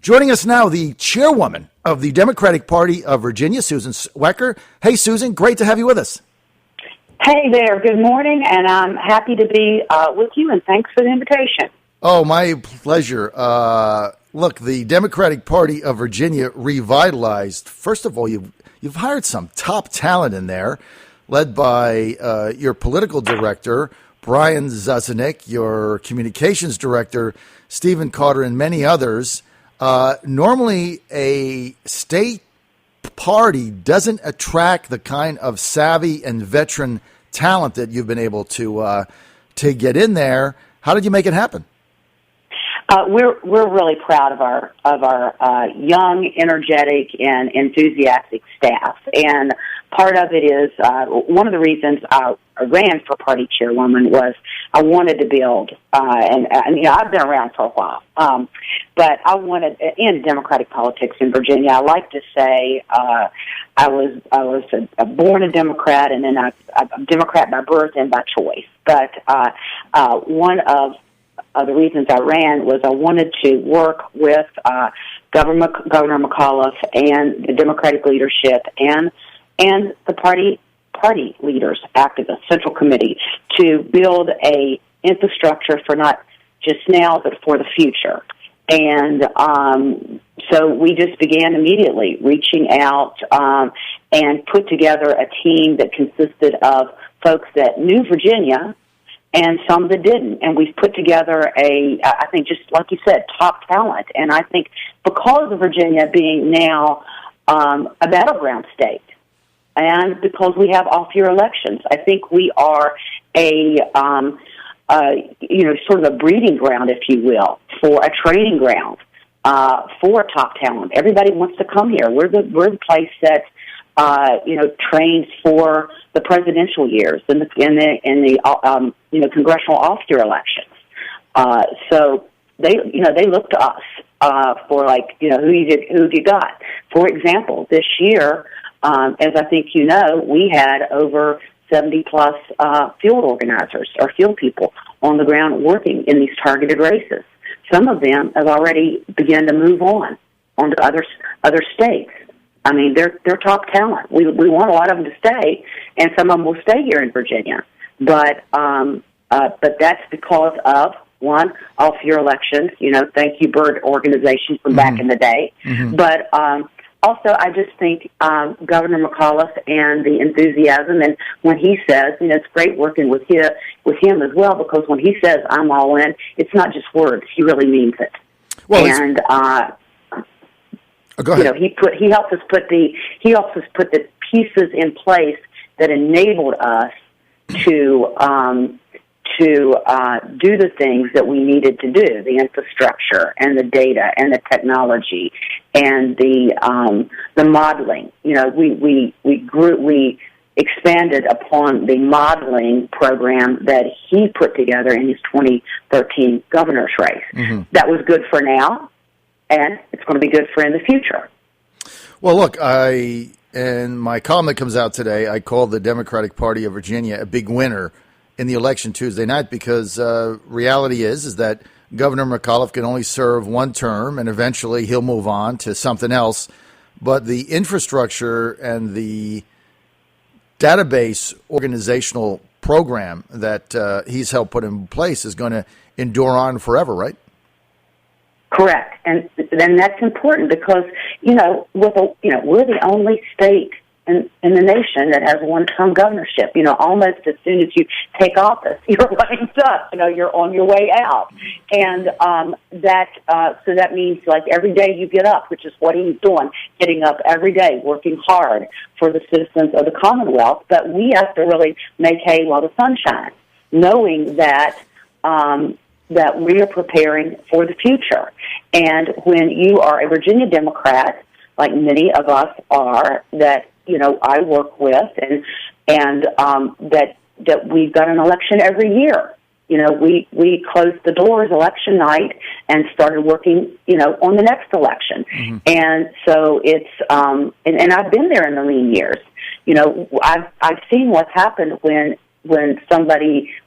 Joining us now, the chairwoman of the Democratic Party of Virginia, Susan Swecker. Hey, Susan, great to have you with us. Hey there, good morning, and I'm happy to be with you, and thanks for the invitation. Oh, my pleasure. Look, the Democratic Party of Virginia revitalized. First of all, you've hired some top talent in there, led by your political director, Brian Zuzanik, your communications director, Stephen Carter, and many others. Normally, a state party doesn't attract the kind of savvy and veteran talent that you've been able to get in there. How did you make it happen? We're really proud of our young, energetic, and enthusiastic staff. And part of it is one of the reasons I ran for party chairwoman was I wanted to build, and you know, I've been around for a while, but I wanted in Democratic politics in Virginia. I like to say I was born a Democrat, and then I'm a Democrat by birth and by choice. But one of the reasons I ran was I wanted to work with Governor McAuliffe and the Democratic leadership and the party leaders, activists, Central Committee, to build a infrastructure for not just now but for the future. And so we just began immediately reaching out and put together a team that consisted of folks that knew Virginia and some that didn't. And we've put together I think just like you said, top talent. And I think because of Virginia being now a battleground state, and because we have off-year elections, I think we are sort of a breeding ground, if you will, for a training ground for top talent. Everybody wants to come here. We're the place that trains for the presidential years and the congressional off-year elections. So they look to us for who you got. For example, this year, as I think you know, we had over 70-plus field organizers or field people on the ground working in these targeted races. Some of them have already begun to move on to other states. I mean, they're top talent. We want a lot of them to stay, and some of them will stay here in Virginia. But that's because of, one, off-year elections. Thank you, Bird organization from back in the day. Mm-hmm. But also, I just think Governor McAuliffe and the enthusiasm, and when he says, it's great working with him as well, because when he says I'm all in, it's not just words; he really means it. Well, and go ahead. He helps us put the pieces in place that enabled us to do the things that we needed to do, the infrastructure and the data and the technology and the modeling. We expanded upon the modeling program that he put together in his 2013 governor's race. Mm-hmm. That was good for now, and it's going to be good for in the future. Well, look, in my column that comes out today, I called the Democratic Party of Virginia a big winner in the election Tuesday night, because reality is that Governor McAuliffe can only serve one term, and eventually he'll move on to something else. But the infrastructure and the database organizational program that he's helped put in place is going to endure on forever, right? Correct, and then that's important because we're the only state in the nation that has a one-term governorship. Almost as soon as you take office, you're running stuff. You're on your way out, and so that means every day you get up, which is what he's doing, getting up every day, working hard for the citizens of the Commonwealth. But we have to really make hay while the sun shines, knowing that we are preparing for the future. And when you are a Virginia Democrat, like many of us are, that I work with, and that we've got an election every year. We closed the doors election night and started working, on the next election. Mm-hmm. And so it's, and I've been there in the lean years. I've seen what's happened when when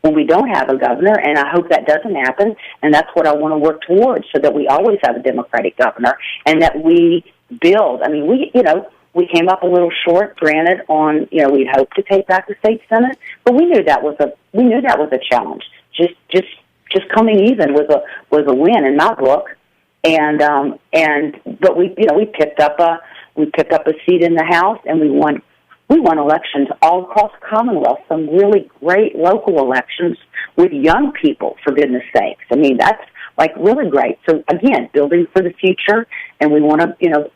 we don't have a governor, and I hope that doesn't happen, and that's what I want to work towards, so that we always have a Democratic governor, and that we build. I mean, we came up a little short, granted, on, we'd hoped to take back the state Senate, but we knew that was a challenge. Just coming even was a win in my book, but we picked up a seat in the House, and we won elections all across the Commonwealth, some really great local elections with young people, for goodness sakes. I mean, that's really great. So again, building for the future, and we want to,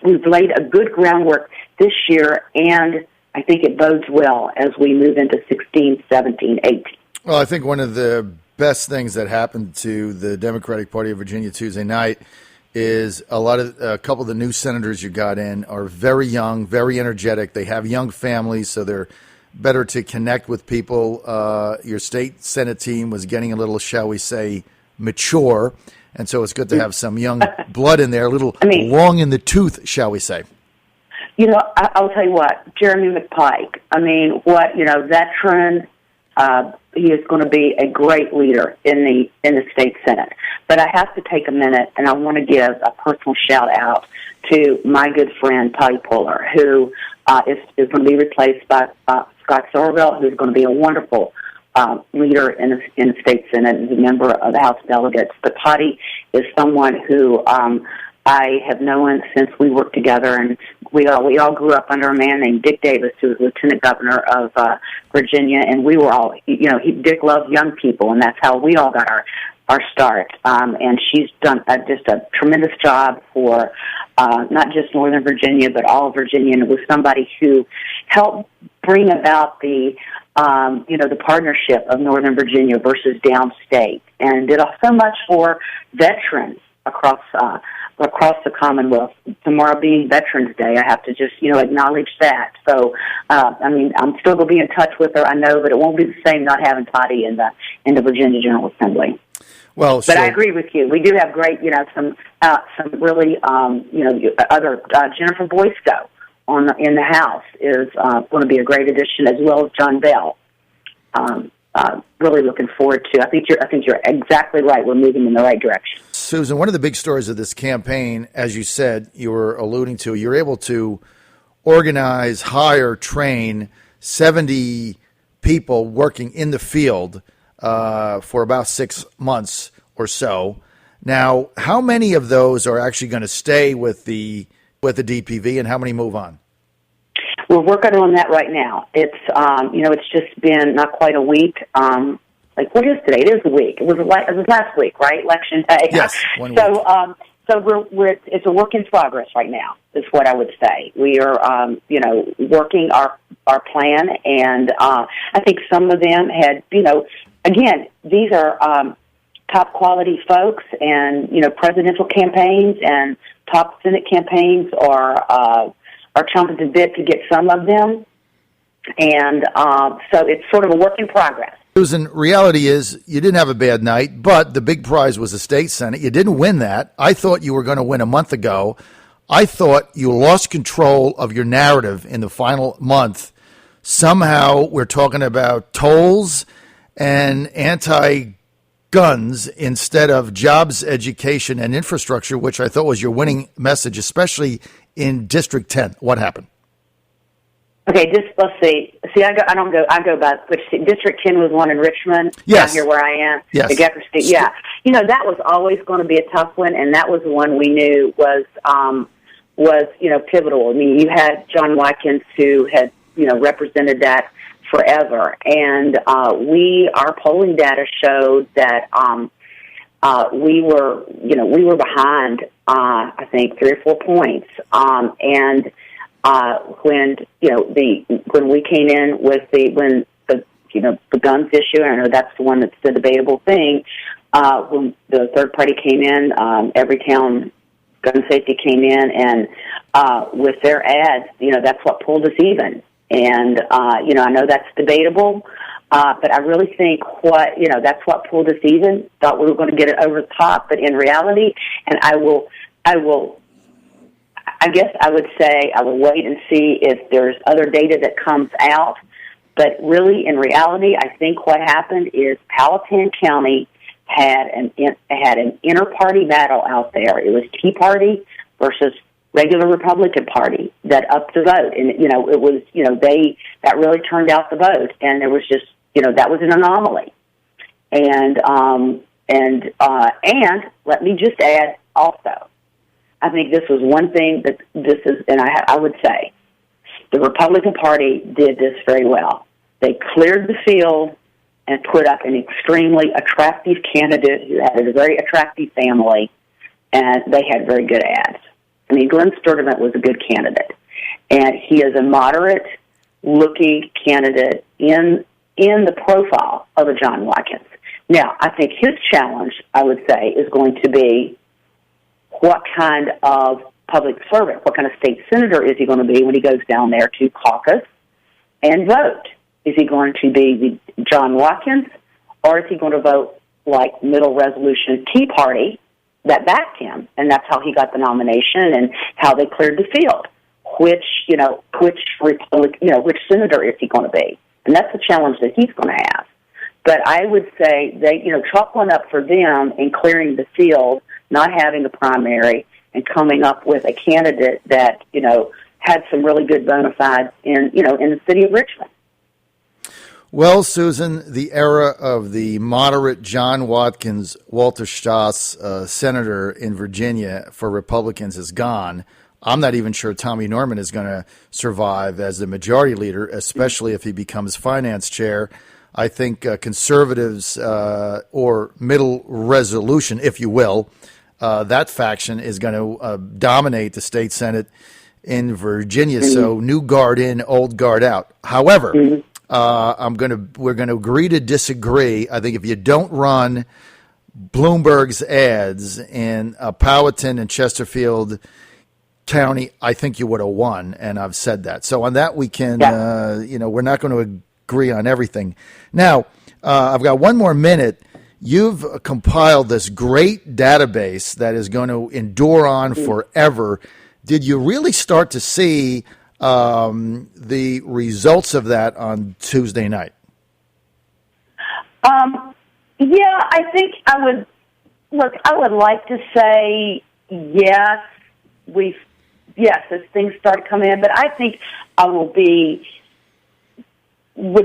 we've laid a good groundwork this year, and I think it bodes well as we move into 16, 17, 18. Well, I think one of the best things that happened to the Democratic Party of Virginia Tuesday night is a couple of the new senators you got in are very young, very energetic. They have young families, so they're better to connect with people. Your state Senate team was getting a little, shall we say, mature, and so it's good to have some young blood in there, a little long in the tooth, shall we say. I'll tell you what, Jeremy McPike, veteran, he is going to be a great leader in the state Senate. But I have to take a minute, and I want to give a personal shout out to my good friend Patty Puller, who is going to be replaced by Scott Sorrell, who's going to be a wonderful leader in the state Senate as a member of the House of Delegates. But Patty is someone who I have known since we worked together, and we all grew up under a man named Dick Davis, who was Lieutenant Governor of Virginia, and we were all, Dick loved young people, and that's how we all got our start. And she's done just a tremendous job for not just Northern Virginia, but all of Virginia, and it was somebody who helped bring about the partnership of Northern Virginia versus downstate, and did so much for veterans across the Commonwealth. Tomorrow being Veterans Day, I have to just, acknowledge that. So, I'm still going to be in touch with her, I know, but it won't be the same not having Patty in the Virginia General Assembly. Well, but I agree with you. We do have great, some really, other Jennifer Boysko in the House is going to be a great addition, as well as John Bell. Really looking forward to. I think you're exactly right. We're moving in the right direction. Susan, one of the big stories of this campaign, as you said, you were alluding to, you're able to organize, hire, train 70 people working in the field for about 6 months or so. Now, how many of those are actually going to stay with the DPV, and how many move on? We're working on that right now. It's it's just been not quite a week. What is today? It is a week. It was last week, right? Election day. Yes. 1 week. So it's a work in progress right now, is what I would say. We are working our plan, and I think some of them had again, these are top quality folks, and presidential campaigns and top Senate campaigns are chomping at the bit to get some of them, and so it's sort of a work in progress. Susan, reality is you didn't have a bad night, but the big prize was the state Senate. You didn't win that. I thought you were going to win a month ago. I thought you lost control of your narrative in the final month. Somehow we're talking about tolls and anti-guns instead of jobs, education, and infrastructure, which I thought was your winning message, especially in District 10. What happened? Okay, let's see. I go by which District 10 was one in Richmond. Yes. Down here where I am. Yes. The Gepper State. Yeah. That was always going to be a tough one, and that was the one we knew was pivotal. I mean, you had John Watkins, who had, represented that forever, and our polling data showed that we were behind, I think 3 or 4 points, and when we came in with the guns issue, I know that's the one that's the debatable thing. When the third party came in, Everytown Gun Safety came in, and with their ads, that's what pulled us even. And I know that's debatable, but I really think that's what pulled us even. Thought we were going to get it over the top, but in reality, and I guess I would say I will wait and see if there's other data that comes out. But really, in reality, I think what happened is Powhatan County had an inter-party battle out there. It was Tea Party versus regular Republican Party that upped the vote, and it was that really turned out the vote, and there was just that was an anomaly, and let me just add also, I think this was one thing that this is, and I would say the Republican Party did this very well. They cleared the field and put up an extremely attractive candidate who had a very attractive family, and they had very good ads. I mean, Glenn Sturdivant was a good candidate, and he is a moderate-looking candidate in the profile of a John Watkins. Now, I think his challenge, I would say, is going to be what kind of public servant, what kind of state senator is he going to be when he goes down there to caucus and vote? Is he going to be the John Watkins, or is he going to vote like Middle Resolution Tea Party that backed him, and that's how he got the nomination and how they cleared the field? Which senator is he going to be? And that's the challenge that he's going to have. But I would say they, chalk one up for them in clearing the field, not having a primary, and coming up with a candidate that, had some really good bona fides in the city of Richmond. Well, Susan, the era of the moderate John Watkins, Walter Stoss, senator in Virginia for Republicans is gone. I'm not even sure Tommy Norman is going to survive as the majority leader, especially if he becomes finance chair. I think conservatives or middle resolution, if you will, that faction is going to dominate the state Senate in Virginia. Mm-hmm. So new guard in, old guard out. However, we're going to agree to disagree. I think if you don't run Bloomberg's ads in Powhatan and Chesterfield County, I think you would have won, and I've said that. So on that we can, we're not going to agree on everything. Now, I've got one more minute. You've compiled this great database that is going to endure on forever. Did you really start to see the results of that on Tuesday night? Yeah, I think I would like to say yes. As things start to come in, but I think I would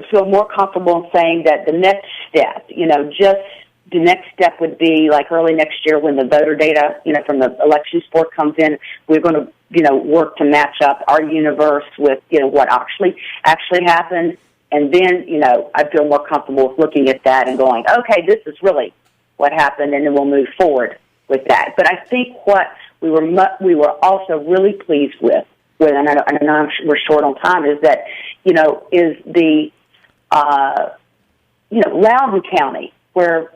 feel more comfortable in saying that the next step, just the next step would be like early next year when the voter data, from the election board comes in. We're going to, work to match up our universe with, what actually happened. And then, I feel more comfortable with looking at that and going, okay, this is really what happened, and then we'll move forward with that. But I think what we were also really pleased with, and I know we're short on time, is that, is the, Loudoun County, where,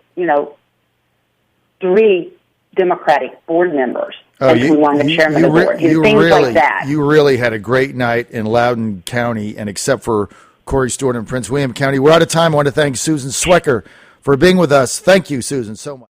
3 Democratic board members, who won the chairman of the board, things like that. You really had a great night in Loudoun County, and except for Corey Stewart in Prince William County, we're out of time. I want to thank Susan Swecker for being with us. Thank you, Susan, so much.